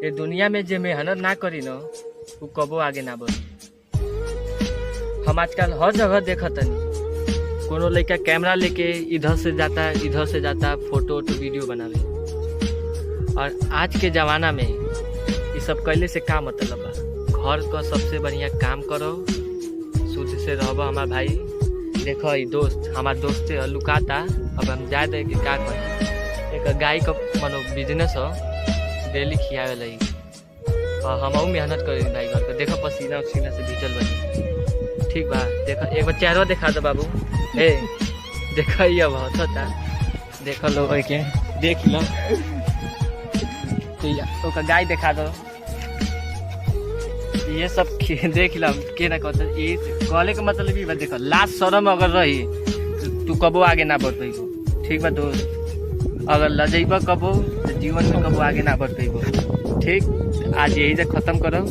ये दुनिया में जे मेहनत ना करी न वो कबो आगे ना बढ़ी। हम आजकल हर जगह देखत तनी कोनो लड़का कैमरा लेके इधर से जाता फोटो वीडियो बनावे। और आज के जमाना में ये सब कैले से का मतलब बा। घर का सबसे बढ़िया काम करो, शुद्ध से रहो। हमार भाई देखो ये दोस्त हमार दोस्त से लुकाता। अब हम जाए दे कि का करें। एक गाय का मनो बिजनेस हो, डेली खियावे लगी और हम मेहनत करी भाई घर का। देखो पसीना उसीना से भीजल बनी। ठीक बा, देखो एक बार चेहरा दिखा दो बाबू। हे देखो ये बहुत होता, देखो लो के देख लो तो गाय दिखा दो। ये सब देख लो के ना कहते। ये कहले का मतलब भी देखो लाज शर्म अगर रही तू कबो आगे ना बढ़ पाइबो। ठीक बा दोस्त, अगर लजेब कबो तो जीवन में कबो आगे ना बढ़ पाइबो। ठीक, आज यही से खत्म करो।